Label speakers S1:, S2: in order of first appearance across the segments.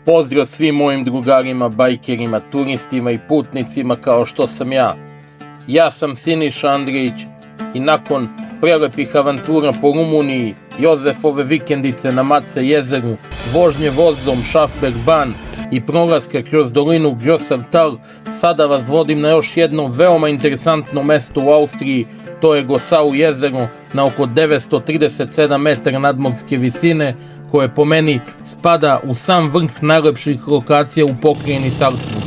S1: Pozdrav svim mojim drugarima, bajkerima, turistima i putnicima kao što sam ja. Ja sam Siniša Andrijić i nakon prelepih avantura po Rumuniji, Jozefove vikendice na Mace jezeru, vožnje vozom Šafberg-Ban i prolaska kroz dolinu Grosartal, sada vas vodim na još jedno veoma interesantno mesto u Austriji, to je Gosau jezero na oko 937 metara nadmorske visine, koje po meni spada u sam vrh najlepših lokacija u pokrajini Salzburg.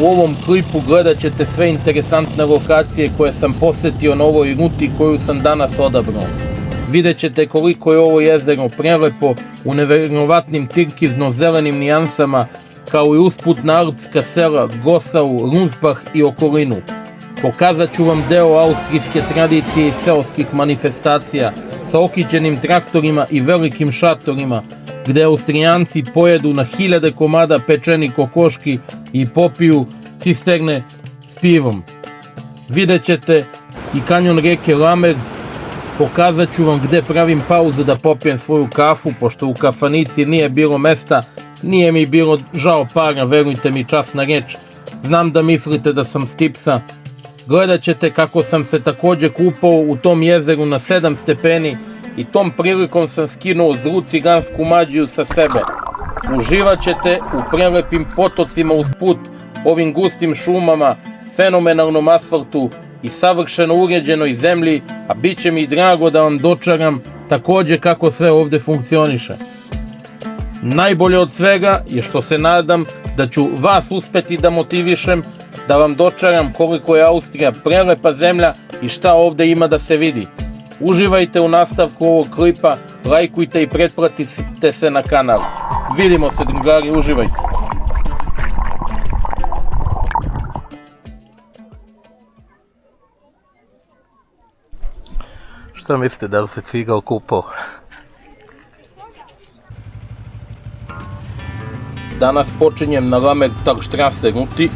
S1: U ovom klipu gledat ćete sve interesantne lokacije koje sam posetio na ovoj ruti koju sam danas odabrao. Vidjet ćete koliko je ovo jezero prelepo u neverovatnim tirkizno-zelenim nijansama, kao i usputna alpska sela Gosau, Runsbach i okolinu. Pokazat ću vam deo austrijske tradicije i seoskih manifestacija sa okićenim traktorima i velikim šatorima, gde Austrijanci pojedu na hiljade komada pečenih kokoški i popiju cisterne s pivom. Vidjet ćete i kanjon reke Lamer. Pokazat ću vam gde pravim pauzu da popijem svoju kafu, pošto u kafanici nije bilo mesta, nije mi bilo žao para, verujte mi, časna reč. Znam da mislite da sam stipsa. Gledat ćete kako sam se takođe kupao u tom jezeru na 7 stepeni i tom prilikom sam skinuo zlu cigansku mađiju sa sebe. Uživat ćete u prelepim potocima uz put, ovim gustim šumama, fenomenalnom asfaltu i savršeno uređenoj zemlji, a bit će mi drago da vam dočaram takođe kako sve ovde funkcioniše. Najbolje od svega je što se nadam da ću vas uspeti da motivišem, da vam dočaram koliko je Austrija prelepa zemlja i šta ovde ima da se vidi. Uživajte u nastavku ovog klipa, lajkujte i pretplatite se na kanal. Vidimo se, drugari, uživajte. Šta mislite, da li se cigao kupao? Danas počinjem na Lammertalstrasse ruti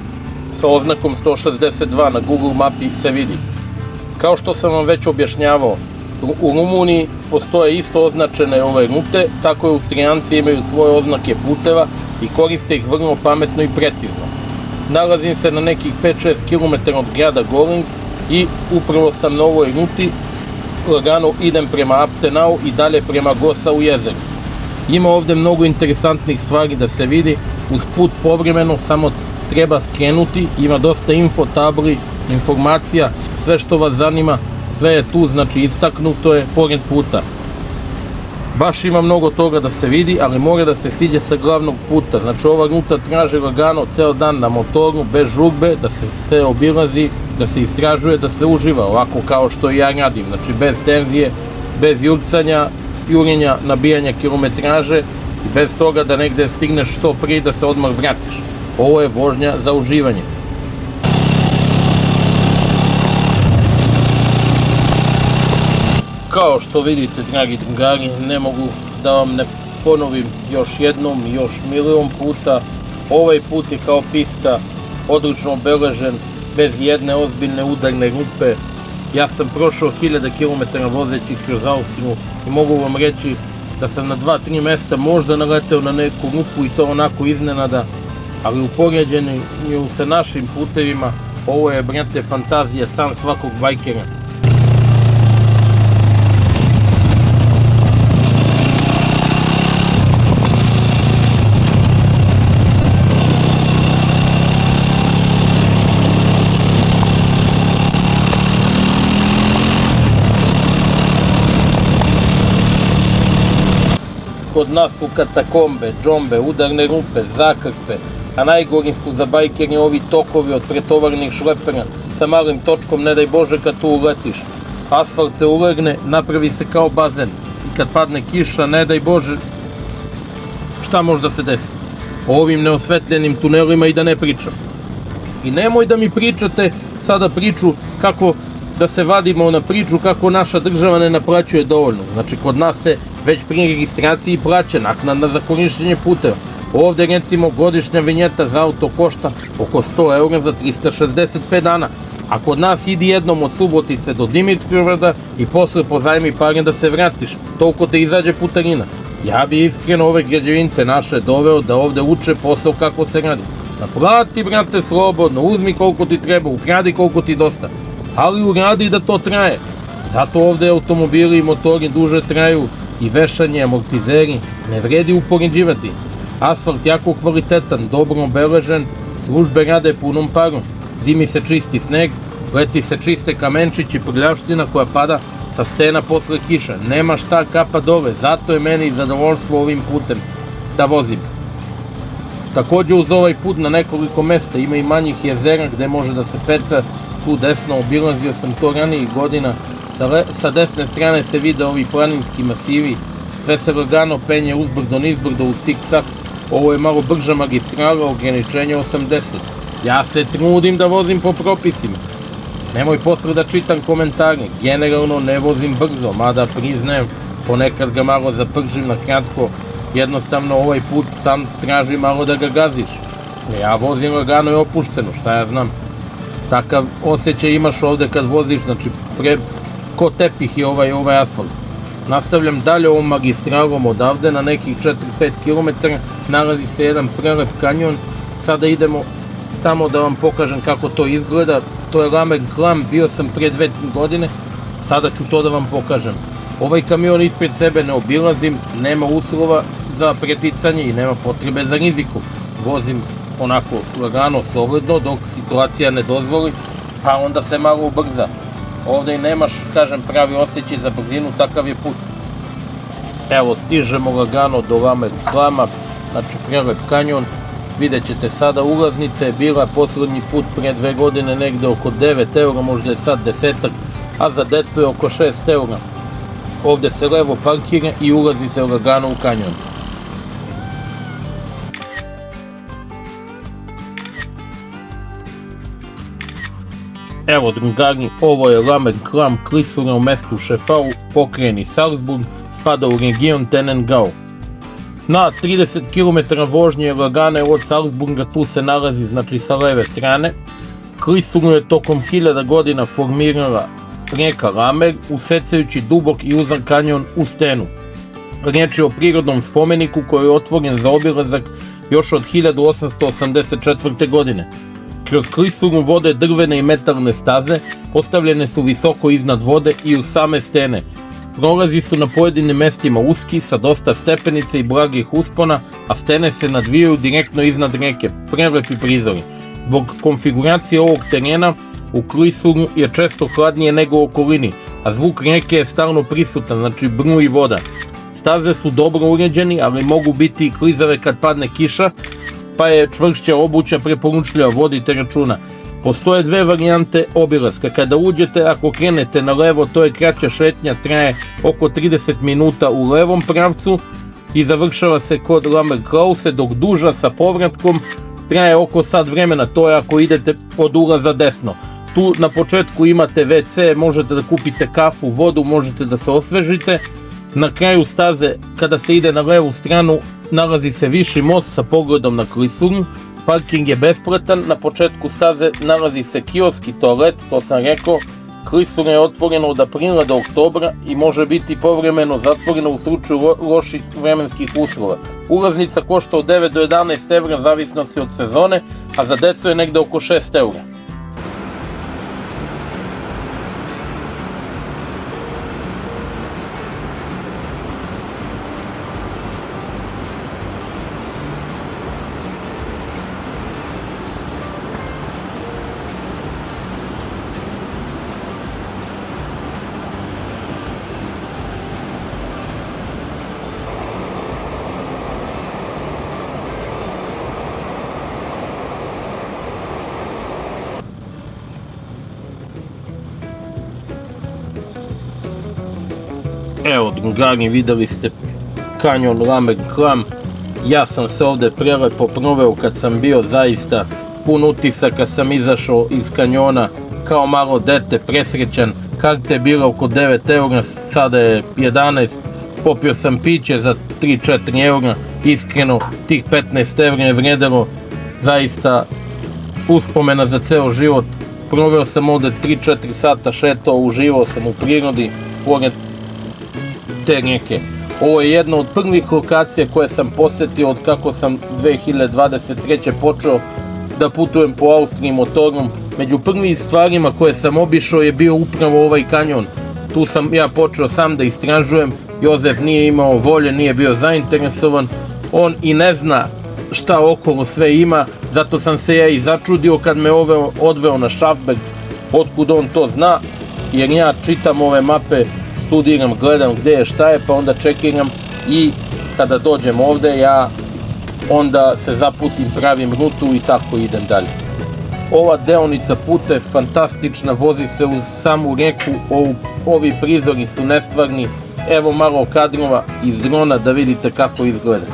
S1: sa oznakom 162, na Google mapi se vidi. Kao što sam vam već objašnjavao, u Rumuniji postoje isto označene ove rute, tako i Austrijanci imaju svoje oznake puteva i koriste ih vrlo pametno i precizno. Nalazim se na nekih 5-6 km od grada Goring i upravo sam na ovoj ruti, lagano idem prema Aptenau i dalje prema Gosau jezeru. Ima ovde mnogo interesantnih stvari da se vidi, uz put povremeno samo treba skrenuti, ima dosta info tabli, informacija, sve što vas zanima, sve je tu, znači istaknuto je pored puta. Baš ima mnogo toga da se vidi, ali mora da se siđe sa glavnog puta, znači ova ruta traži lagano ceo dan na motoru, bez žurbe, da se sve obilazi, da se istražuje, da se uživa, ovako kao što i ja radim, znači bez tenzije, bez jurcanja, jurenja, nabijanja kilometraže i bez toga da negde stigneš što prije da se odmah vratiš. Ovo je vožnja za uživanje. Kao što vidite, dragi drugari, ne mogu da vam ne ponovim još jednom i još milion puta. Ovaj put je kao pista, odlično obeležen, bez jedne ozbiljne udarne rupe. Ja sam prošao 1000 km vozeći kroz Austriju i mogu vam reći da sam na 2-3 mesta možda naleteo na neku rupu i to onako iznenada, ali u poređenju sa našim putevima ovo je, brate, fantazija san svakog bajkera. Kod nas su katakombe, džombe, udarne rupe, zakrpe, a najgori su za bajkeri ovi tokovi od pretovarnih šlepera sa malim točkom, ne daj Bože kad tu uletiš. Asfalt se ulegne, napravi se kao bazen i kad padne kiša, ne daj Bože, šta može da se desi? O ovim neosvetljenim tunelima i da ne pričam. I nemoj da mi pričate sada priču kako da se vadimo na priču kako naša država ne naplaćuje dovoljno. Znači, kod nas se već pri registraciji plaća naknada za korištenje puteva. Ovde, recimo, godišnja vinjeta za auto košta oko 100 eura za 365 dana, a kod nas idi jednom od Subotice do Dimitrovgrada i posle pozajmi pare da se vratiš, toliko te izađe putarina. Ja bi iskreno ove građevince naše doveo da ovde uče posao kako se radi. Naplati, brate, slobodno, uzmi koliko ti treba, ukradi koliko ti dosta, ali uradi da to traje. Zato ovde automobili i motori duže traju i vešanje, amortizeri, ne vredi upoređivati. Asfalt jako kvalitetan, dobro obeležen, službe rade punom parom. Zimi se čisti sneg, leti se čiste kamenčići, prljavština koja pada sa stena posle kiša. Nema šta kapa dole, zato je meni zadovoljstvo ovim putem da vozim. Takođe uz ovaj put na nekoliko mesta ima i manjih jezera gde može da se peca. Tu desno obilazio sam to ranijih godina. Sa desne strane se vide ovi planinski masivi. Sve se lagano penje uzbrdo nizbrdo u cik-cak. Ovo je malo brža magistrala, ograničenje 80. Ja se trudim da vozim po propisima. Nemoj posle da čitam komentare. Generalno ne vozim brzo, mada priznajem, ponekad ga malo zapržim na kratko. Jednostavno ovaj put sam traži malo da ga gaziš. Ja vozim lagano i opušteno, šta ja znam. Takav osjećaj imaš ovde kad voziš, znači ko tepih je ovaj asfalt. Nastavljam dalje ovom magistralom odavde, na nekih 4-5 km nalazi se jedan prelep kanjon. Sada idemo tamo da vam pokažem kako to izgleda. To je Lamen Klam, bio sam prije 2-3 godine, sada ću to da vam pokažem. Ovaj kamion ispred sebe ne obilazim, nema uslova za preticanje i nema potrebe za riziku. Vozim onako lagano, solidno, dok situacija ne dozvoli, pa onda se malo ubrza. Ovde i nemaš, kažem, pravi osjećaj za brzinu, takav je put. Evo, stižemo lagano do Lamen Klama, znači prelep kanjon. Vidjet ćete sada, ulaznica je bila poslednji put prije 2 godine negde oko 9 eura, možda je sad 10-ak, a za decu je oko 6 eura. Ovde se levo parkira i ulazi se lagano u kanjon. Evo drugari, ovo je Lamen Klam, klisura u mestu Šefau, pokrajini Salzburg, spada u region Tenergau. Na 30 km vožnje lagane od Salzburga, tu se nalazi, znači sa leve strane. Klisuru je tokom 1000 godina formirala rijeka Lamer, usecajući dubok i uzak kanjon u stenu. Riječ je o prirodnom spomeniku koji je otvoren za obilazak još od 1884. godine. Kroz klisuru vode drvene i metalne staze, postavljene su visoko iznad vode i uz same stene. Prolazi su na pojedinim mestima uski, sa dosta stepenica i blagih uspona, a stene se nadvijaju direktno iznad reke, prelepi prizori. Zbog konfiguracije ovog terena, u klisuru je često hladnije nego u okolini, a zvuk reke je stalno prisutan, znači bruji voda. Staze su dobro uređeni, ali mogu biti i klizave kad padne kiša, pa je čvršća obuća preporučljiva, vodite računa. Postoje 2 varijante obilaska. Kada uđete, ako krenete na levo, to je kraća šetnja, traje oko 30 minuta u levom pravcu i završava se kod Lamer Klause, dok duža sa povratkom traje oko sat vremena, to je ako idete od ulaza desno. Tu na početku imate WC, možete da kupite kafu, vodu, možete da se osvežite. Na kraju staze, kada se ide na levu stranu, nalazi se viši most sa pogledom na klisuru. Parking je besplatan, na početku staze nalazi se kiosk i toalet, to sam rekao. Klisura je otvorena od aprila do oktobra i može biti povremeno zatvorena u slučaju loših vremenskih uslova. Ulaznica košta od 9 do 11 evra, zavisno se od sezone, a za decu je negde oko 6 evra. Evo drugari, videli ste kanjon Lamen Klam. Ja sam se ovde prelepo proveo kad sam bio, zaista pun utisaka sam izašao iz kanjona. kao malo dete, presrećan. Karta je bila oko 9 eura, sada je 11. Popio sam piće za 3-4 eura. Iskreno, tih 15 evra je vredelo zaista uspomena za ceo život. Proveo sam ovde 3-4 sata, šetao, uživao sam u prirodi, pored te rijeke. Ovo je jedna od prvih lokacija koje sam posetio od kako sam 2023. počeo da putujem po Austriji motorom. Među prvim stvarima koje sam obišao je bio upravo ovaj kanjon. Tu sam ja počeo sam da istražujem. Jozef nije imao volje, nije bio zainteresovan. On i ne zna šta okolo sve ima, zato sam se ja i začudio kad me odveo na Schafberg, otkud on to zna, jer ja čitam ove mape, studiram, gledam gde je, šta je, pa onda čekiram i kada dođem ovde ja onda se zaputim, pravim rutu i tako idem dalje. Ova deonica puta je fantastična, vozi se uz samu reku, ovi prizori su nestvarni, evo malo kadrova iz drona da vidite kako izgleda.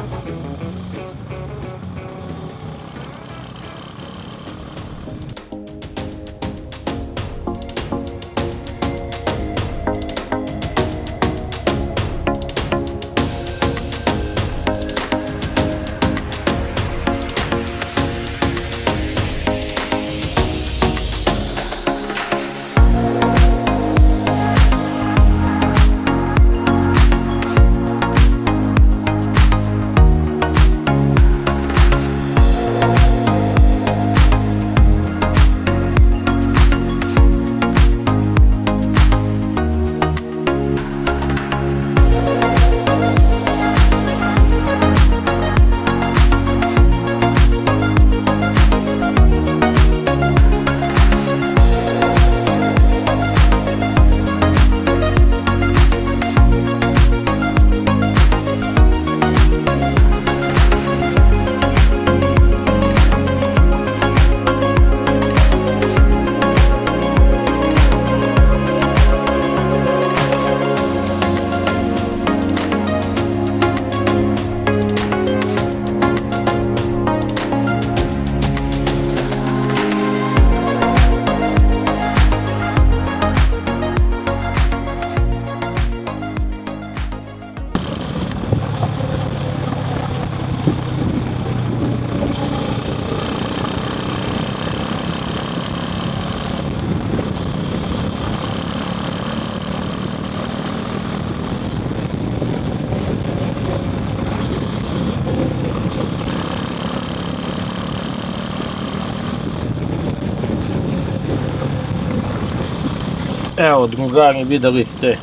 S1: Evo drugari, videli ste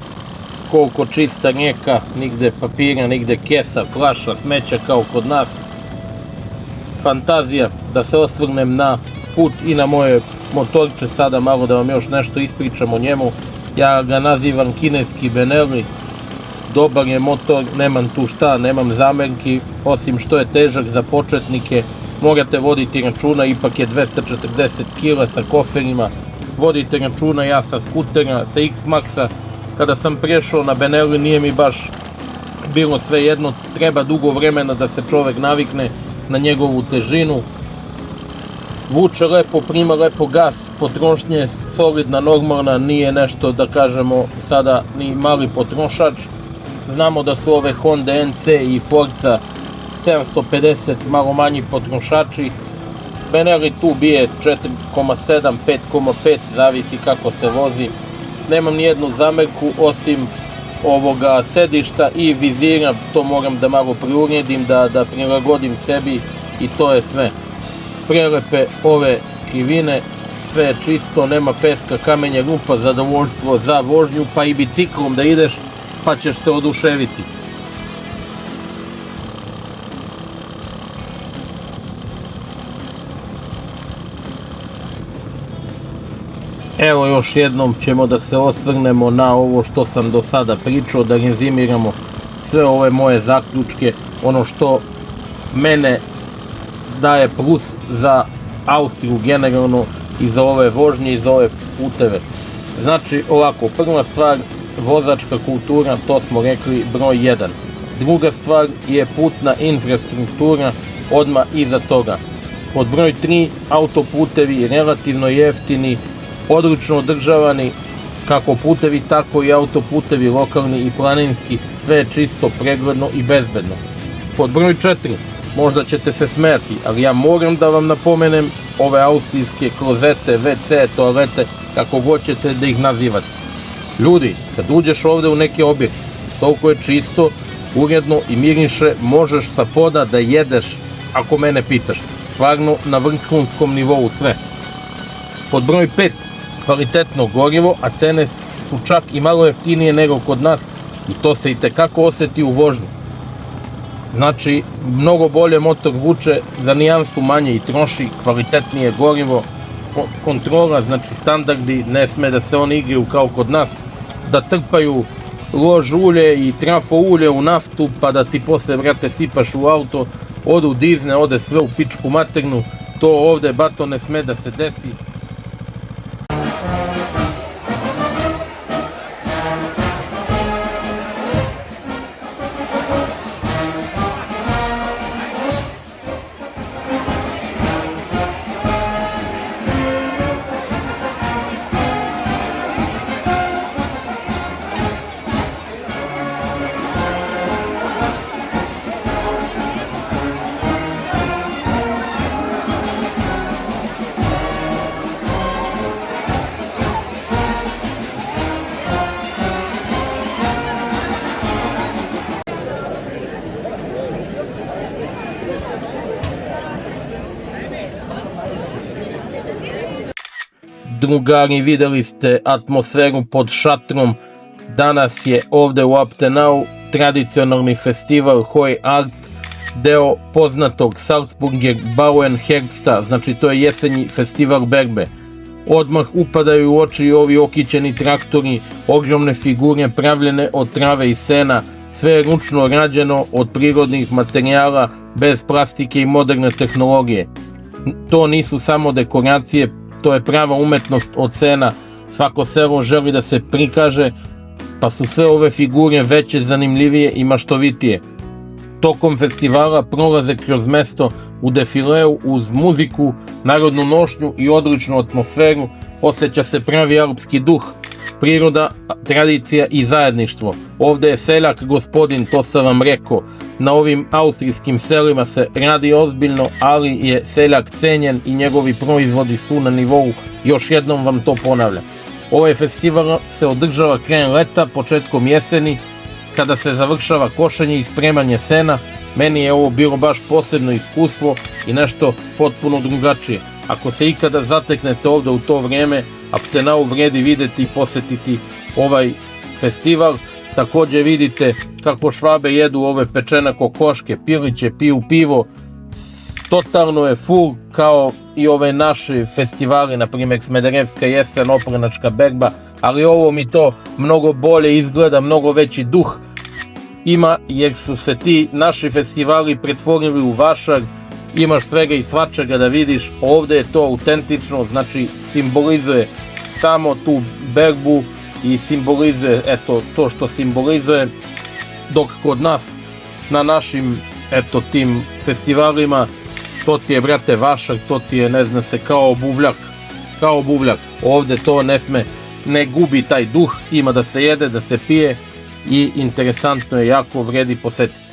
S1: koliko čista rijeka, nigde papira, nigde kesa, flaša, smeća kao kod nas. Fantazija. Da se osvrnem na put i na moje motorče, sada malo da vam još nešto ispričam o njemu. Ja ga nazivam kineski Benelli. Dobar je motor, nemam tu šta, nemam zamerki, osim što je težak za početnike. Morate voditi računa, ipak je 240 kg sa koferima. Vodite računa, ja sa skutera, sa X-Maxa, kada sam prešao na Benelli nije mi baš bilo sve jedno, treba dugo vremena da se čovek navikne na njegovu težinu. Vuče lepo, prima lepo gas, potrošnja je solidna, normalna, nije nešto da kažemo sada ni mali potrošač. Znamo da su ove Honda NC i Forza 750 malo manji potrošači. Benelli tu bije 4,7, 5,5, zavisi kako se vozi. Nemam nijednu zamerku osim ovoga sedišta i vizira, to moram da malo priuredim, da prilagodim sebi i to je sve. Prelepe ove krivine, sve je čisto, nema peska, kamenja, rupa, zadovoljstvo za vožnju, pa i biciklom da ideš, pa ćeš se oduševiti. Evo još jednom ćemo da se osvrnemo na ovo što sam do sada pričao, da rezimiramo sve ove moje zaključke, ono što mene daje plus za Austriju generalno i za ove vožnje i za ove puteve. Znači ovako, prva stvar, vozačka kultura, to smo rekli broj 1. Druga stvar je putna infrastruktura odmah iza toga. Pod broj 3, autoputevi relativno jeftini, odlično održavani, kako putevi, tako i autoputevi, lokalni i planinski, sve je čisto, pregledno i bezbedno. Pod broj 4, možda ćete se smejati, ali ja moram da vam napomenem ove austrijske klozete, WC, toalete, kako god ćete da ih nazivate. Ljudi, kad uđeš ovde u neki objekt, toliko je čisto, uredno i miriše, možeš sa poda da jedeš, ako mene pitaš. Stvarno na vrhunskom nivou sve. Pod broj 5, kvalitetno gorivo, a cene su čak i malo jeftinije nego kod nas i to se i tekako oseti u vožnji. Znači, mnogo bolje motor vuče, za nijansu manje i troši, kvalitetnije gorivo, kontrola, znači standardi, ne sme da se oni igraju kao kod nas, da trpaju lož ulje i trafo ulje u naftu, pa da ti posle, brate, sipaš u auto, odu dizne, ode sve u pičku maternu, to ovde, bato, ne sme da se desi. Drugari, videli ste atmosferu pod šatrom. Danas je ovde u Abtenau tradicionalni festival Hoi Art, deo poznatog Salzburger Bauernherbsta, znači to je jesenji festival berbe. Odmah upadaju u oči ovi okićeni traktori, ogromne figure pravljene od trave i sena, sve je ručno rađeno od prirodnih materijala, bez plastike i moderne tehnologije. To nisu samo dekoracije, to je prava umetnost od sena, svako selo želi da se prikaže, pa su sve ove figure veće, zanimljivije i maštovitije. Tokom festivala prolaze kroz mesto u defileu uz muziku, narodnu nošnju i odličnu atmosferu, osjeća se pravi alpski duh, priroda, tradicija i zajedništvo. Ovde je seljak gospodin, to sam vam rekao. Na ovim austrijskim selima se radi ozbiljno, ali je seljak cenjen i njegovi proizvodi su na nivou, još jednom vam to ponavljam. Ovaj festival se održava krajem leta, početkom jeseni, kada se završava košenje i spremanje sena. Meni je ovo bilo baš posebno iskustvo i nešto potpuno drugačije. Ako se ikada zateknete ovde u to vrijeme, Abtenau vredi videti i posetiti ovaj festival. Takođe vidite kako Švabe jedu ove pečene kokoške, piliće, piju pivo. Totalno je full kao i ove naše festivali, na primjer Smederevska jesen, Oprenačka berba, ali ovo mi to mnogo bolje izgleda, mnogo veći duh ima, jer su se ti naši festivali pretvorili u vašar, imaš svega i svačega da vidiš. Ovde je to autentično, znači simbolizuje samo tu berbu i simbolizuje, eto, to što simbolizuje, dok kod nas, na našim, eto, tim festivalima, to ti je, brate, vašar, to ti je, ne zna se, kao buvljak. Ovde to ne sme, ne gubi taj duh, ima da se jede, da se pije i interesantno je, jako vredi posetiti.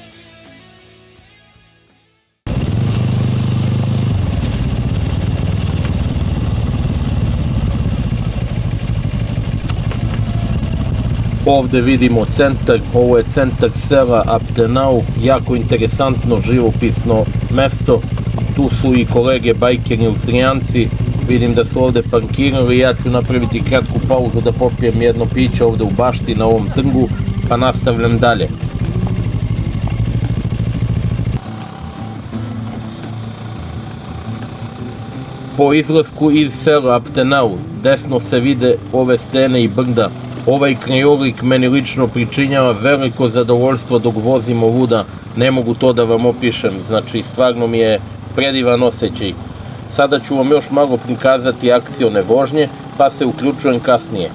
S1: Ovde vidimo centar, ovo je centar sela Abtenau, jako interesantno živopisno mesto. Tu su i kolege bajkeri Austrijanci, vidim da su ovde parkirali, ja ću napraviti kratku pauzu da popijem jedno piće ovde u bašti na ovom trgu, pa nastavljam dalje. Po izlasku iz sela Abtenau, desno se vide ove stene i brda. Ovaj krajolik meni lično pričinjava veliko zadovoljstvo dok vozim ovuda, ne mogu to da vam opišem, znači stvarno mi je predivan osjećaj. Sada ću vam još malo prikazati akcione vožnje, pa se uključujem kasnije.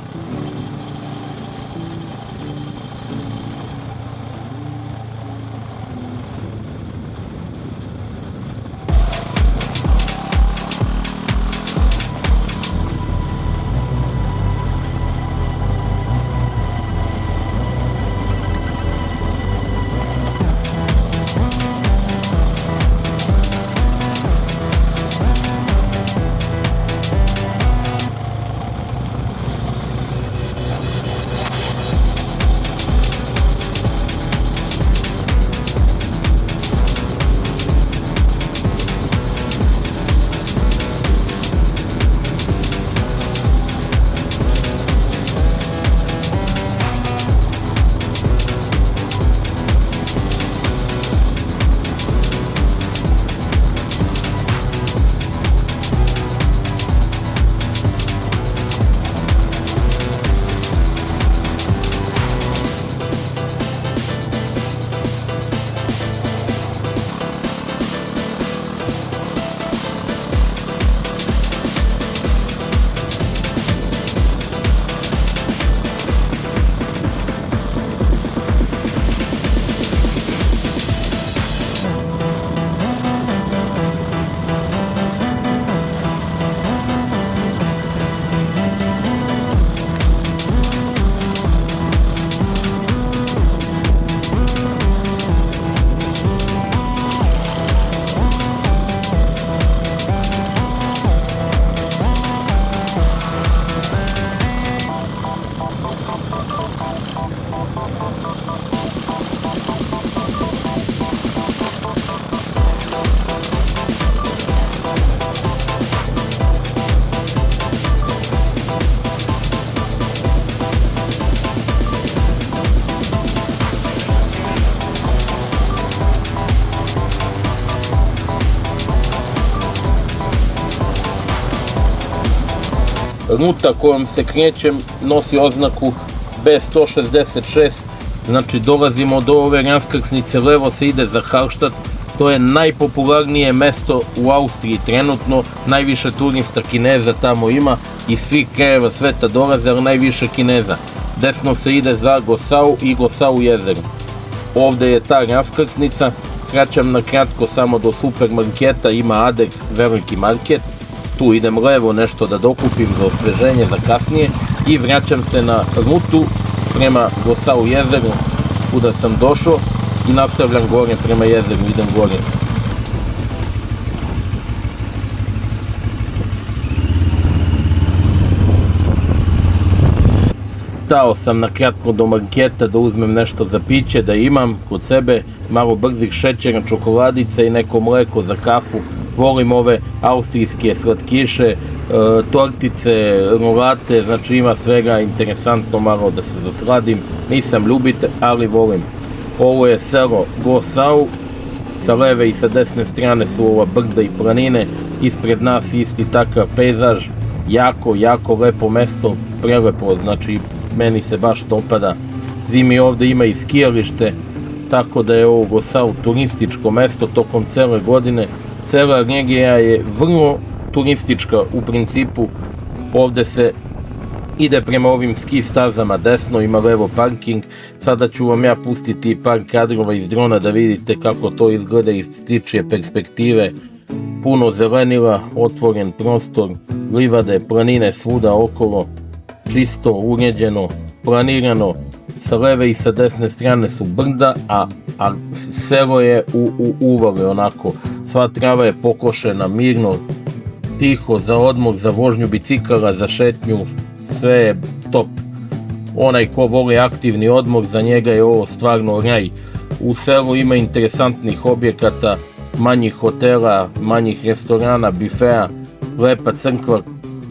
S1: ruta kojom se krećem nosi oznaku B166, znači dolazimo do ove raskrsnice, levo se ide za Hallstatt, to je najpopularnije mesto u Austriji trenutno, najviše turista Kineza tamo ima, iz svih krajeva sveta dolaze, ali najviše Kineza. Desno se ide za Gossau i Gossau jezero. Ovde je ta raskrsnica, skraćam na kratko samo do supermarketa, ima Adek, veliki market, tu idem levo nešto da dokupim za osveženje za kasnije i vraćam se na rutu prema Gossau jezeru kuda sam došao i nastavljam gore prema jezeru, idem gore. Stao sam na kratko do marketa da uzmem nešto za piće, da imam kod sebe, malo brzih šećera, čokoladica i neko mleko za kafu. Volim ove austrijske slatkiše, tortice, rolate, znači ima svega interesantno malo da se zasladim. Nisam ljubitelj, ali volim. Ovo je selo Gossau, sa leve i sa desne strane su ova brda i planine, ispred nas isti takav pejzaž, jako lepo mesto, prelepo, znači meni se baš dopada. Zimi ovde ima i skijalište, tako da je ovo Gossau turističko mesto tokom cele godine. Cela regija je vrlo turistička u principu, ovde se ide prema ovim ski stazama desno, ima levo parking. Sada ću vam ja pustiti par kadrova iz drona da vidite kako to izgleda iz stičije perspektive. Puno zelenila, otvoren prostor, livade, planine svuda okolo, čisto, uređeno, planirano. Sa leve i sa desne strane su brda, a selo je u uvale onako. Sva trava je pokošena, mirno, tiho, za odmor, za vožnju bicikala, za šetnju, sve je top. Onaj ko voli aktivni odmor, za njega je ovo stvarno raj. U selu ima interesantnih objekata, manjih hotela, manjih restorana, bifea, lepa crkva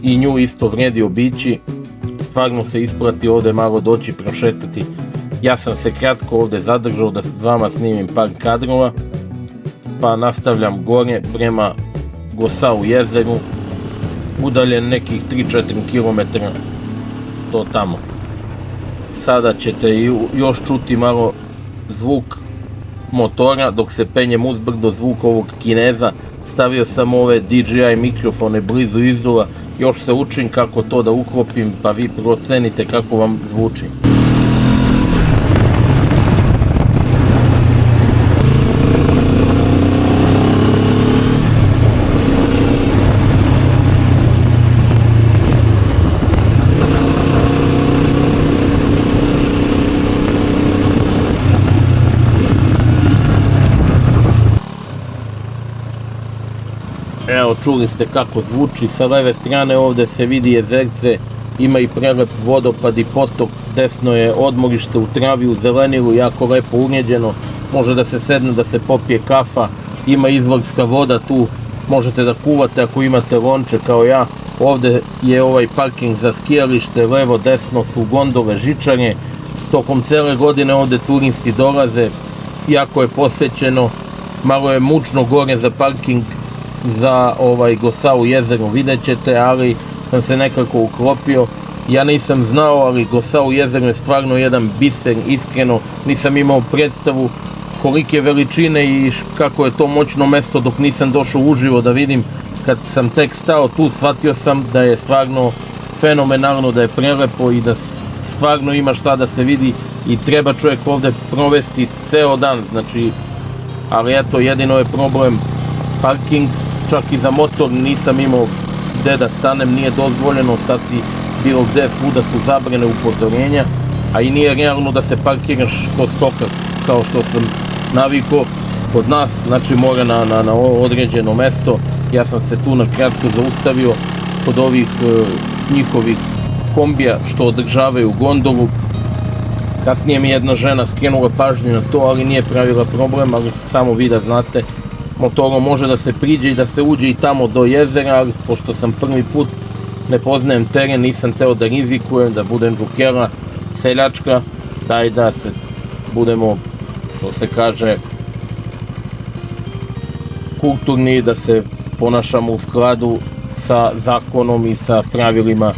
S1: i nju isto vredi obići. Stvarno se isplati ovde malo doći prošetati. Ja sam se kratko ovde zadržao da vama snimim par kadrova, pa nastavljam gore prema Gossau jezeru, udaljen nekih 3-4 km do tamo. Sada ćete još čuti malo zvuk motora dok se penjem uzbrdo, zvuk ovog Kineza. Stavio sam ove DJI mikrofone blizu izduva, još se učim kako to da uklopim, pa vi procenite kako vam zvuči. Evo, čuli ste kako zvuči, sa leve strane ovde se vidi jezerce, ima i prelep vodopad i potok, desno je odmorište u travi, u zelenilu, jako lepo uređeno, može da se sedne, da se popije kafa, ima izvorska voda tu, možete da kuvate ako imate lonče kao ja. Ovde je ovaj parking za skijalište, levo, desno su gondole, žičare, tokom cele godine ovde turisti dolaze, jako je posećeno, malo je mučno gore za parking, za Gossau jezero, vidjet ćete, ali sam se nekako uklopio. Ja nisam znao, ali Gossau jezero je stvarno jedan biser, iskreno nisam imao predstavu kolike veličine i kako je to moćno mesto dok nisam došao uživo da vidim. Kad sam tek stao tu, shvatio sam da je stvarno fenomenalno, da je prelepo i da stvarno ima šta da se vidi i treba čovjek ovde provesti ceo dan, znači, ali eto, jedino je problem parking. Čak i za motor nisam imao gde da stanem, nije dozvoljeno stati bilo gde, svuda su zabrane upozorenja, a i nije realno da se parkiraš ko stoka, kao što sam navikao kod nas, znači mora na određeno mesto. Ja sam se tu na kratko zaustavio kod ovih njihovih kombija što održavaju gondolu. Kasnije mi jedna žena skrenula pažnju na to, ali nije pravila problem, ali samo vi da znate, motorom može da se priđe i da se uđe i tamo do jezera, ali pošto sam prvi put, ne poznajem teren, nisam teo da rizikujem, da budem džukera, seljačka, daj da se budemo, što se kaže, kulturni, da se ponašamo u skladu sa zakonom i sa pravilima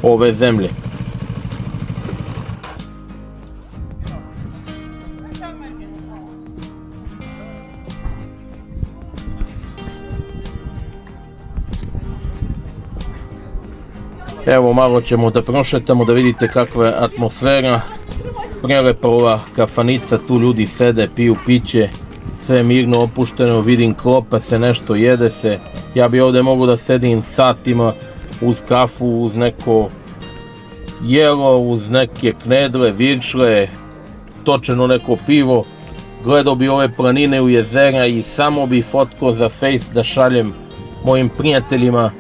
S1: ove zemlje. Evo, malo ćemo da prošetamo, da vidite kakva je atmosfera. Prelepa ova kafanica, tu ljudi sede, piju piće, sve je mirno opušteno, vidim klopa se, nešto jede se. Ja bi ovde mogu da sedim satima uz kafu, uz neko jelo, uz neke knedle, viršle, točeno neko pivo. Gledao bi ove planine u jezera i samo bi fotko za Face da šaljem mojim prijateljima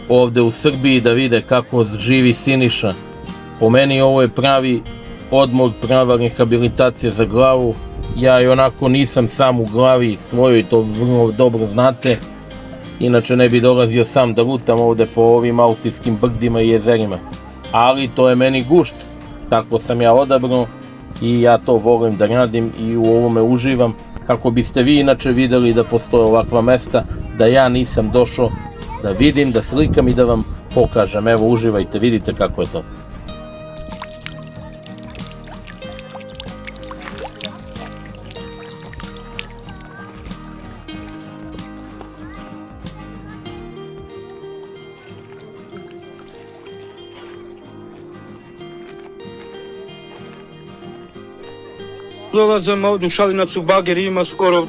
S1: ovde u Srbiji da vide kako živi Siniša. Po meni ovo je pravi odmor, prava rehabilitacija za glavu. Ja i onako nisam sam u glavi svojoj, to vrlo dobro znate. Inače ne bi dolazio sam da lutam ovde po ovim austrijskim brdima i jezerima. Ali to je meni gušt, tako sam ja odabrao i ja to volim da radim i u ovome uživam. Kako biste vi inače videli da postoje ovakva mesta, da ja nisam došao da vidim, da slikam i da vam pokažem. Evo, uživajte, vidite kako je to.
S2: Dolazim ovdje u Šalinac u bager, ima skoro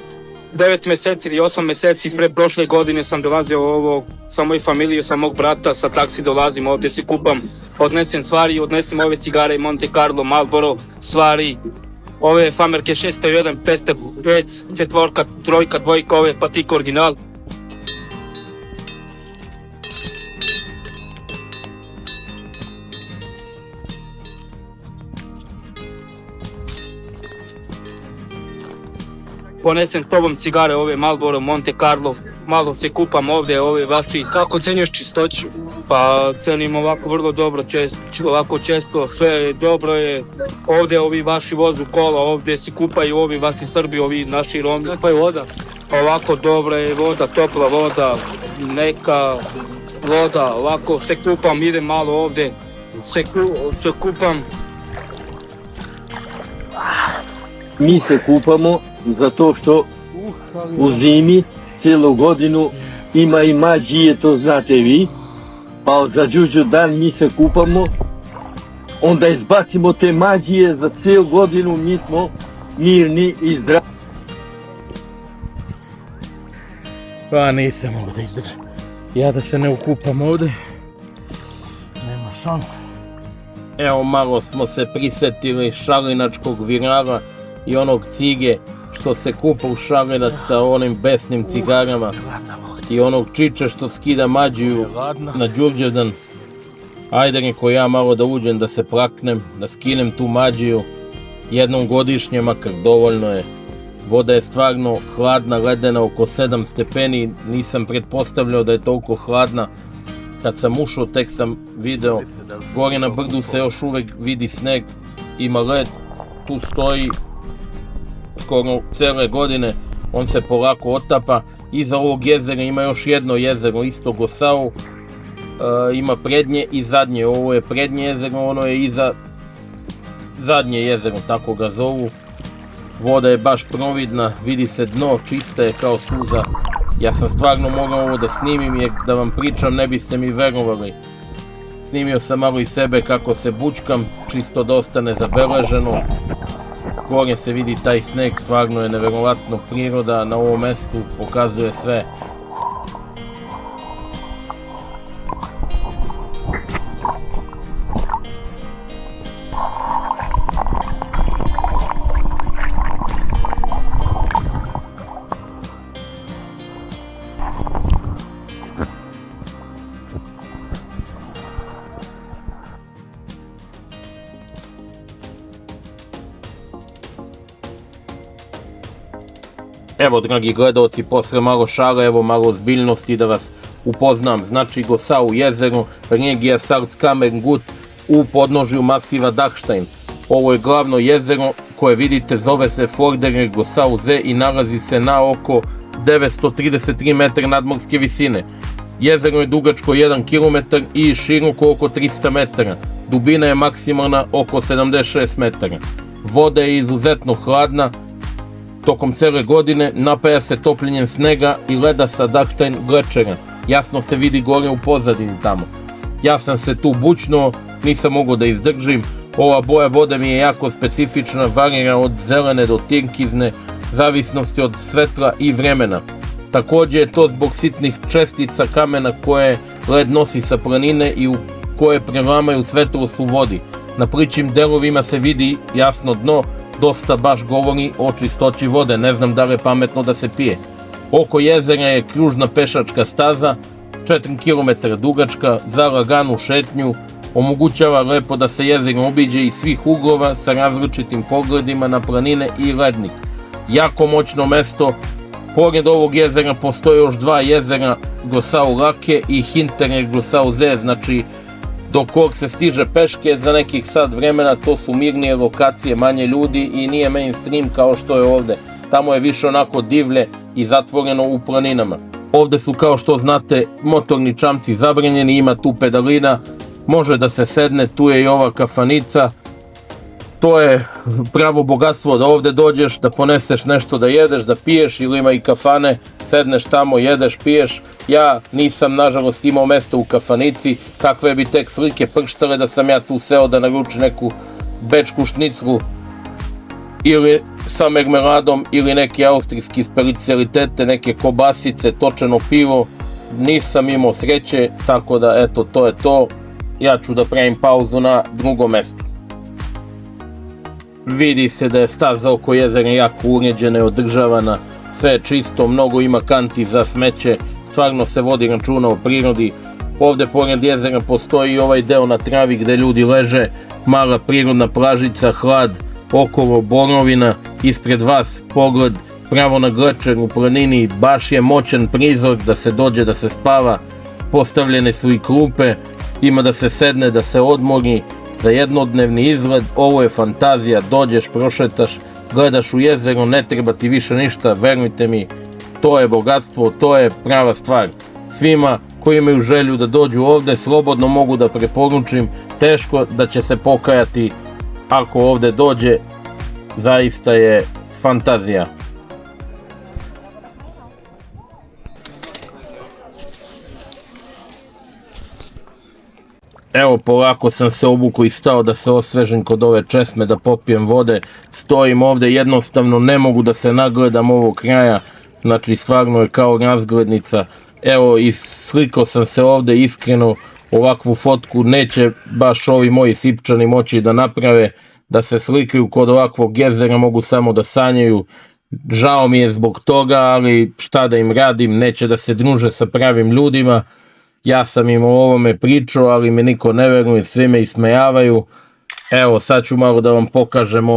S2: 9 meseci ili 8 meseci. Pre prošle godine sam dolazio ovo sa moju familiju, sa mog brata, sa taksi dolazim ovdje, se kupam, odnesem stvari, odnesem ove cigare Monte Carlo, Marlboro, stvari, ove famerke 601, 505, četvorka, trojka, dvojka, ove Patik original. Ponesem s tobom cigare, ove Marlboro, Monte Carlo, malo se kupam ovdje, ove vaši.
S3: Kako ocenjuješ čistoću?
S2: Pa cenim ovako vrlo dobro, ovako često, sve dobro je. Ovdje ovi vaši vozu kola, ovdje se kupaju ovi vaši Srbi, ovi naši Romi.
S3: Kakva je voda?
S2: Ovako dobra je voda, topla voda, neka voda, ovako se kupam, idem malo ovdje, se kupam.
S4: Mi se kupamo zato što u zimi cijelu godinu ima i mađije, to znate vi. Pa za Đuđu dan mi se kupamo, onda izbacimo te mađije, za cijelu godinu mi smo mirni i zdravi.
S1: Pa nisam mogu da izdržim. Ja da se ne ukupam ovde, nema šanse. Evo, malo smo se prisetili šalinačkog virala i onog cige što se kupa u Šalinac sa onim besnim cigarama i onog čiča što skida mađiju na Đurđevdan. Ajde, reko ja malo da uđem, da se plaknem, da skinem tu mađiju jednom godišnje, makar dovoljno je. Voda je stvarno hladna, ledena, oko 7 stepeni, nisam pretpostavljao da je toliko hladna. Kad sam ušao, tek sam video, gore na brdu se još uvek vidi sneg, ima led, tu stoji skoro cele godine, on se polako otapa. Iza ovog jezera ima još jedno jezero, isto Gosau, ima prednje i zadnje, ovo je prednje jezero, ono je iza zadnje jezero, tako ga zovu. Voda je baš providna, vidi se dno, čista je kao suza. Ja sam stvarno mogao ovo da snimim, jer da vam pričam ne biste mi verovali. Snimio sam malo i sebe kako se bućkam, čisto da ostane zabeleženo. Gore se vidi taj sneg, stvarno je neverovatno, priroda na ovom mestu pokazuje sve. Evo, dragi gledalci, posle malo šale, evo malo ozbiljnosti da vas upoznam. Znači, Gosau jezero, regija Salzkammergut u podnožju masiva Dachstein. Ovo je glavno jezero koje vidite, zove se Vorderer Gosau See i nalazi se na oko 933 metra nadmorske visine. Jezero je dugačko 1 km i široko oko 300 metara. Dubina je maksimalna oko 76 metara. Voda je izuzetno hladna tokom cele godine, napaja se topljenjem snega i leda sa Dachstein glečera. Jasno se vidi gore u pozadini tamo. Ja sam se tu bućnuo, nisam mogao da izdržim. Ova boja vode mi je jako specifična, varira od zelene do tinkizne, zavisnosti od svetla i vremena. Takođe je to zbog sitnih čestica kamena koje led nosi sa planine i u koje prelamaju svetlost u vodi. Na plićim delovima se vidi jasno dno, dosta baš govori o čistoći vode, ne znam da li je pametno da se pije. Oko jezera je kružna pešačka staza, 4 km dugačka, za laganu šetnju, omogućava lepo da se jezero obiđe iz svih uglova sa različitim pogledima na planine i lednik. Jako moćno mesto. Pored ovog jezera postoje još 2 jezera, Gosau Lake i Hintereg Gosau Zee, znači do kog se stiže peške za nekih sat vremena. To su mirnije lokacije, manje ljudi i nije mainstream kao što je ovde. Tamo je više onako divlje i zatvoreno u planinama. Ovde su, kao što znate, motorni čamci zabranjeni, ima tu pedalina, može da se sedne, tu je i ova kafanica. To je pravo bogatstvo da ovde dođeš, da poneseš nešto da jedeš, da piješ, ili ima i kafane, sedneš tamo, jedeš, piješ. Ja nisam nažalost imao mesto u kafanici, kakve bi tek slike prštale da sam ja tu seo da naručim neku bečku šniclu ili sa mermeladom ili neke austrijski specialitete, neke kobasice, točeno pivo. Nisam imao sreće, tako da eto, to je to. Ja ću da pravim pauzu na drugo mesto. Vidi se da je staza oko jezera jako uređena i održavana, sve je čisto, mnogo ima kanti za smeće, stvarno se vodi računa o prirodi. Ovde pored jezera postoji i ovaj deo na travi gde ljudi leže, mala prirodna plažica, hlad, okolo borovina, ispred vas pogled pravo na glečer u planini, baš je moćan prizor da se dođe da se spava, postavljene su i klupe, ima da se sedne, da se odmori. Za jednodnevni izgled ovo je fantazija, dođeš, prošetaš, gledaš u jezero, ne treba ti više ništa, verujte mi, to je bogatstvo, to je prava stvar. Svima koji imaju želju da dođu ovde, slobodno mogu da preporučim, teško da će se pokajati ako ovde dođe, zaista je fantazija. Evo, polako sam se obukao i stao da se osvežem kod ove česme, da popijem vode. Stojim ovde, jednostavno ne mogu da se nagledam ovog kraja, znači stvarno je kao razglednica. Evo, i slikao sam se ovde, iskreno, ovakvu fotku neće baš ovi moji Sipčani moći da naprave, da se slikaju kod ovakvog jezera, mogu samo da sanjaju. Žao mi je zbog toga, ali šta da im radim, neće da se druže sa pravim ljudima. Ja sam im o ovome pričao, ali mi niko ne veruje, svi me ismejavaju. Evo, sad ću malo da vam pokažem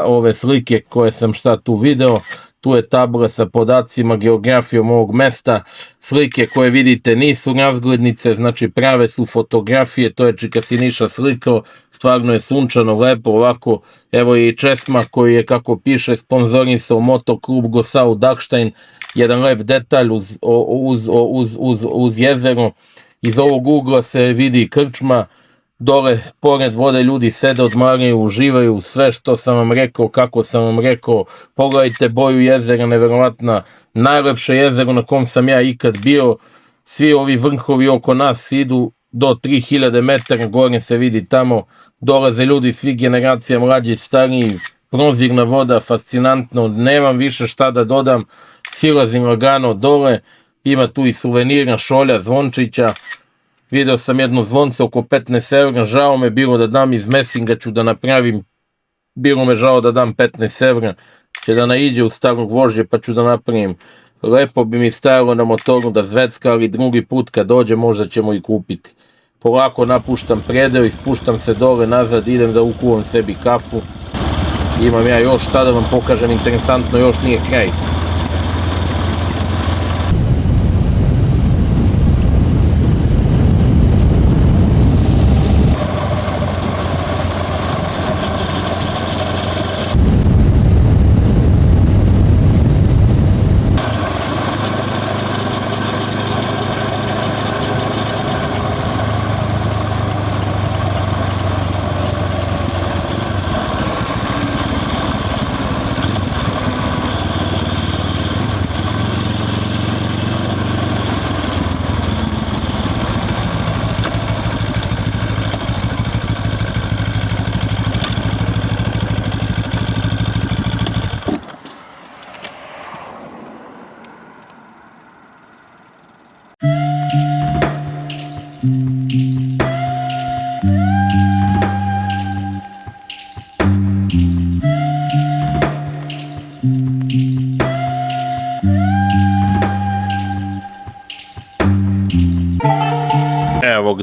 S1: ove slike koje sam tu video. Tu je tabla sa podacima, geografijom ovog mesta. Slike koje vidite nisu razglednice, znači prave su fotografije, to je čika Siniša slikao, stvarno je sunčano, lepo, ovako. Evo i česma koji je, kako piše, sponzorisao motoklub Gosau Dachstein, jedan lep detalj uz jezero. Iz ovog ugla se vidi krčma, dole pored vode ljudi sede, odmaraju, uživaju, sve što sam vam rekao, kako sam vam rekao. Pogledajte boju jezera, neverovatna, najlepše jezero na kom sam ja ikad bio. Svi ovi vrhovi oko nas idu do 3000 metara, gore se vidi tamo, dolaze ljudi svih generacija, mlađi, stariji, prozirna voda, fascinantno, nemam više šta da dodam, silazim lagano dole, ima tu i suvenira, šolja, zvončića. Video sam jedno zvonce oko 15 evra, žao me bilo da dam iz mesinga, ću da napravim, bilo me žao da dam 15 evra, će da naiđe u starog vožđe pa ću da napravim. Lepo bi mi stajalo na motoru da zvecka, ali drugi put kad dođe možda ćemo i kupiti. Polako napuštam predeo i spuštam se dole nazad, idem da ukuvam sebi kafu. Imam ja još šta da vam pokažem interesantno, još nije kraj.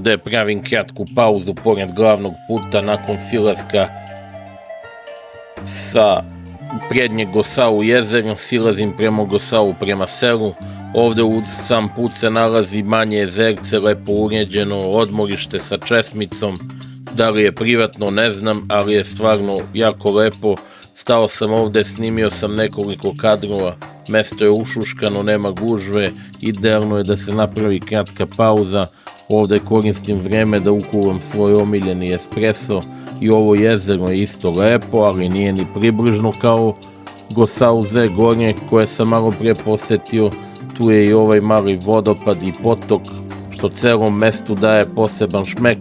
S1: Ovde pravim kratku pauzu pored glavnog puta nakon silaska sa prednjeg Gosau jezera, silazim prema Gosau, prema selu. Ovde uz sam put se nalazi manje jezerce, lepo uređeno, odmorište sa česmicom. Da li je privatno, ne znam, ali je stvarno jako lepo. Stao sam ovde, snimio sam nekoliko kadrova, mesto je ušuškano, nema gužve, idealno je da se napravi kratka pauza. Ovde koristim vreme da ukuvam svoj omiljeni espresso i ovo jezero je isto lepo, ali nije ni približno kao Gosauze gornje koje sam malo pre posetio. Tu je i ovaj mali vodopad i potok što celom mestu daje poseban šmek.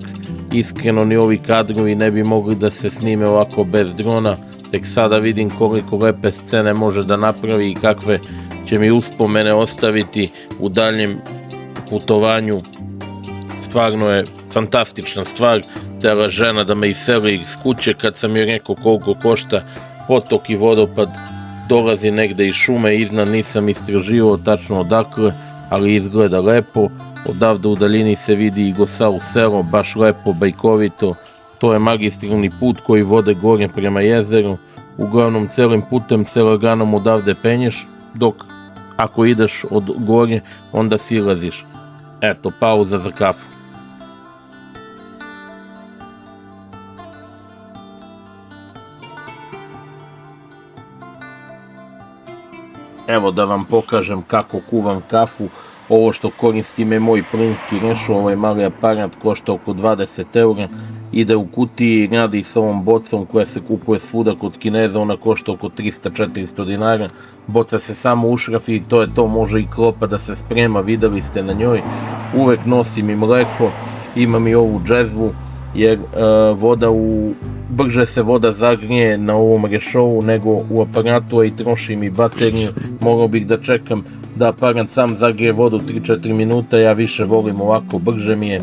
S1: Iskreno ni ovi kadrovi ne bi mogli da se snime ovako bez drona. Tek sada vidim koliko lepe scene može da napravi i kakve će mi uspomene ostaviti u daljem putovanju. Stvarno je fantastična stvar. Tela žena da me iseli iz kuće kad sam joj rekao koliko košta potok i vodopad. Dolazi negde iz šume, iznad nisam istraživao tačno odakle, ali izgleda lepo. Odavde u daljini se vidi i Gosau selo, baš lepo, bajkovito. To je magistralni put koji vode gore prema jezeru. Uglavnom celim putem se laganom odavde penješ, dok ako ideš od gore onda silaziš. Eto, pauza za kafu. Evo da vam pokažem kako kuvam kafu. Ovo što koristim je moj plinski rešo, ovaj mali aparat košta oko 20 eura. Ide u kutiji i radi sa ovom bocom koja se kupuje svuda kod Kineza, ona košta oko 300-400 dinara. Boca se samo ušrafi i to je to, može i klopa da se sprema, videli ste na njoj. Uvek nosim i mleko, imam i ovu džezvu jer brže se voda zagrije na ovom rešovu nego u aparatu, a i trošim i bateriju. Morao bih da čekam da aparat sam zagrije vodu 3-4 minuta, ja više volim ovako, brže mi je.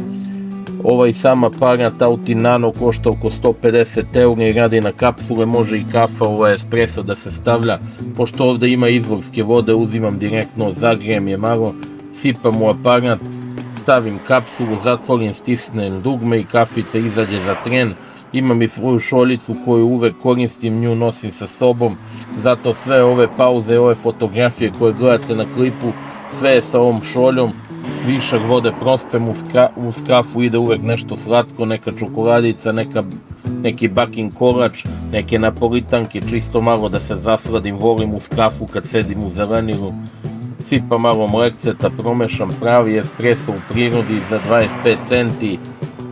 S1: Ovaj sam aparat Auti Nano košta oko 150 eura i radi na kapsule, može i kafa, ovaj espresso da se stavlja. Pošto ovde ima izvorske vode, uzimam direktno, zagrijem je malo, sipam u aparat, stavim kapsulu, zatvorim, stisnem dugme i kafica izađe za tren. Imam i svoju šoljicu koju uvek koristim, nju nosim sa sobom, zato sve ove pauze i ove fotografije koje gledate na klipu, sve je sa ovom šoljom. Višak vode prospem, uz kafu ide uvek nešto slatko, neka čokoladica, neki bakin kolač, neke napolitanke, čisto malo da se zasladim, volim uz kafu kad sedim u zelenilu. Sipam malo mlekceta, promešam pravi espresso u prirodi za 25 centi.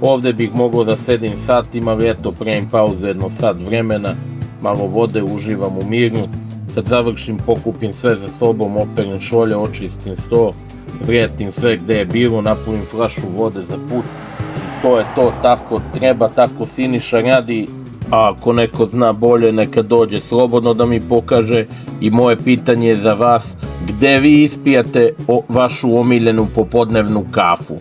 S1: Ovde bih mogao da sedim satima, ali eto, pravim pauzu jedno sat vremena, malo vode, uživam u miru. Kad završim, pokupim sve za sobom, operem šolje, očistim sto, vrijetim sve gde je bilo, napunim flašu vode za put. To je to, tako treba, tako Siniša radi. A ako neko zna bolje, neka dođe slobodno da mi pokaže. I moje pitanje je za vas, gde vi ispijate vašu omiljenu popodnevnu kafu?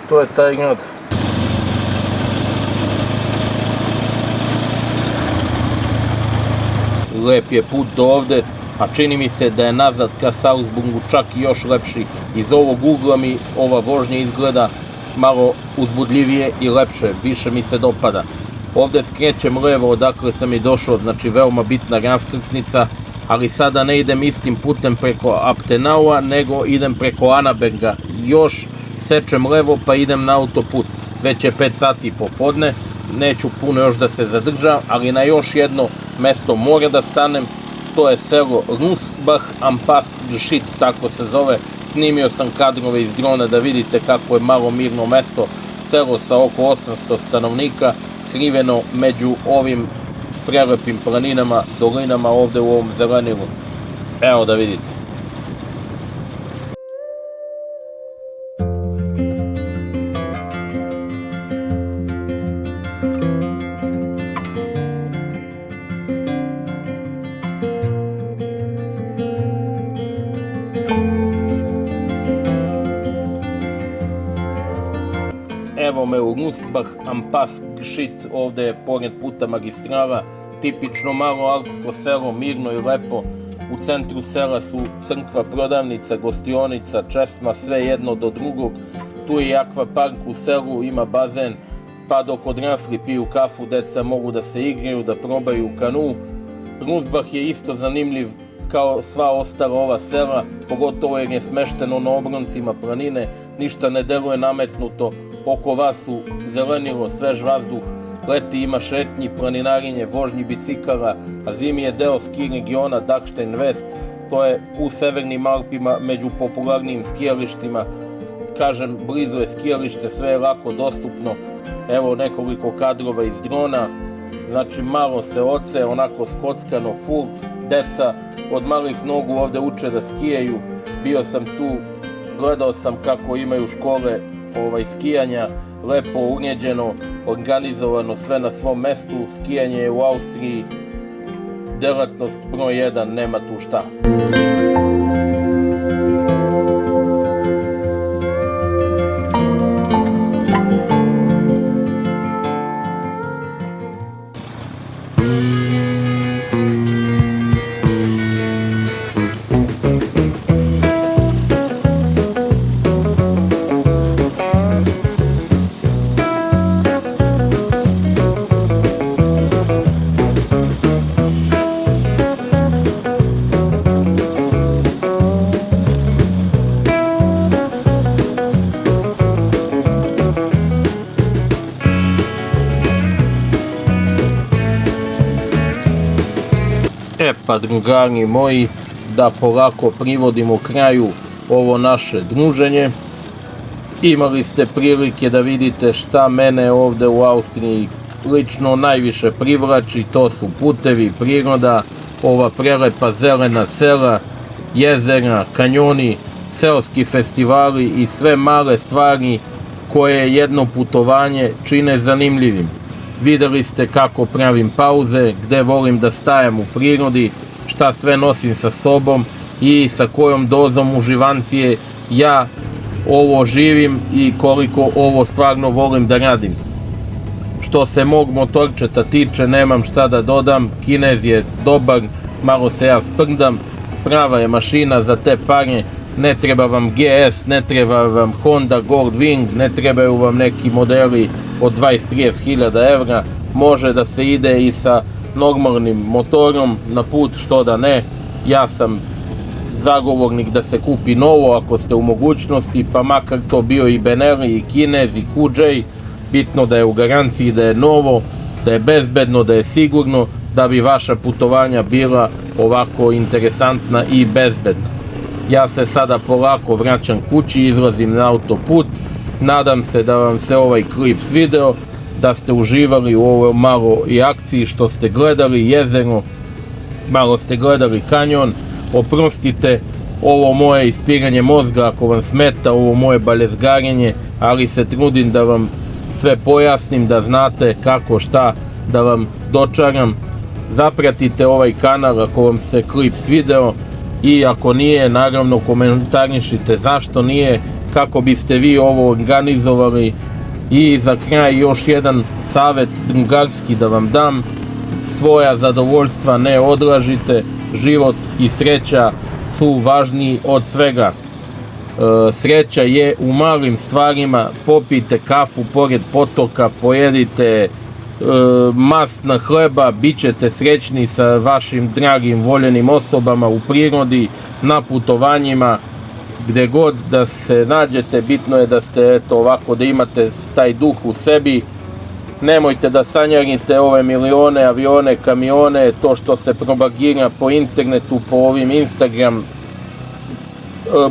S1: To je taj grad. Lep je put do ovde, a čini mi se da je nazad ka Salzburgu čak i još lepši. Iz ovog ugla mi ova vožnja izgleda malo uzbudljivije i lepše, više mi se dopada. Ovde skrećem levo odakle sam i došao, znači veoma bitna raskrsnica, ali sada ne idem istim putem preko Aptenaua, nego idem preko Anaberga. Još sečem levo pa idem na autoput. Već je 5 sati popodne, neću puno još da se zadržam, ali na još jedno mesto mora da stanem. To je selo Rusbach am Pass Gschit, tako se zove. Snimio sam kadrove iz drona da vidite kako je malo mirno mesto, selo sa oko 800 stanovnika, skriveno među ovim prelepim planinama, dolinama ovde u ovom zelenilu. Evo da vidite. Doveo me u Rusbach am Pass Gšit, ovde je pored puta magistrala, tipično malo alpsko selo, mirno i lepo. U centru sela su crkva, prodavnica, gostionica, česma, sve jedno do drugog. Tu je i akvapark u selu, ima bazen, pa dok odrasli piju kafu, deca mogu da se igraju, da probaju kanu. Rusbach je isto zanimljiv kao sva ostala ova sela, pogotovo jer je smešteno na obroncima planine, ništa ne deluje nametnuto, oko vas su zelenilo, svež vazduh, leti ima šetnji, planinarinje, vožnji bicikala, a zimi je deo ski regiona Dachstein West, to je u severnim Alpima među popularnijim skijalištima, kažem, blizu je skijalište, sve je lako dostupno, evo nekoliko kadrova iz drona, znači malo se oce, onako skockano, full, deca od malih nogu ovde uče da skijaju, bio sam tu, gledao sam kako imaju škole skijanja, lepo uređeno, organizovano, sve na svom mestu, skijanje je u Austriji delatnost broj 1, nema tu šta. Pa drugari moji, da polako privodimo kraju ovo naše druženje. Imali ste prilike da vidite šta mene ovde u Austriji lično najviše privlači, to su putevi, priroda, ova prelepa zelena sela, jezera, kanjoni, seoski festivali i sve male stvari koje jedno putovanje čine zanimljivim. Videli ste kako pravim pauze, gde volim da stajem u prirodi, šta sve nosim sa sobom i sa kojom dozom uživancije ja ovo živim i koliko ovo stvarno volim da radim. Što se mog motorčeta tiče, nemam šta da dodam, Kinez je dobar, malo se ja sprdam, prava je mašina za te pare, ne treba vam GS, ne treba vam Honda Goldwing, ne trebaju vam neki modeli od 20-30 hiljada evra, može da se ide i sa normalnim motorom na put, što da ne. Ja sam zagovornik da se kupi novo ako ste u mogućnosti, pa makar to bio i Benelli, i Kinez, i QJ, bitno da je u garanciji, da je novo, da je bezbedno, da je sigurno, da bi vaša putovanja bila ovako interesantna i bezbedna. Ja se sada polako vraćam kući, izlazim na autoput, nadam se da vam se ovaj klip svideo, da ste uživali u ovoj malo i akciji što ste gledali jezero, malo ste gledali kanjon, oprostite ovo moje ispiranje mozga ako vam smeta, ovo moje baljezgarenje, ali se trudim da vam sve pojasnim, da znate kako šta da vam dočaram. Zapratite ovaj kanal ako vam se klip svideo i ako nije, naravno komentarišite zašto nije, kako biste vi ovo organizovali. I za kraj još jedan savjet drugarski da vam dam, svoja zadovoljstva ne odlažite, život i sreća su važniji od svega. Sreća je u malim stvarima, popijte kafu pored potoka, pojedite mastna hleba, bit ćete srećni sa vašim dragim voljenim osobama u prirodi, na putovanjima, gde god da se nađete, bitno je da ste ovako, da imate taj duh u sebi. Nemojte da sanjarite ove milione, avione, kamione, to što se propagira po internetu, po ovim Instagram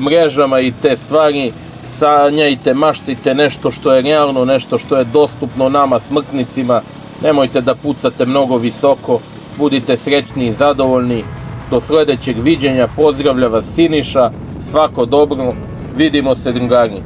S1: mrežama i te stvari. Sanjajte, maštite nešto što je realno, nešto što je dostupno nama smrtnicima. Nemojte da pucate mnogo visoko, budite srećni i zadovoljni. Do sledećeg viđenja, pozdravlja vas Siniša, svako dobro, vidimo se drugari.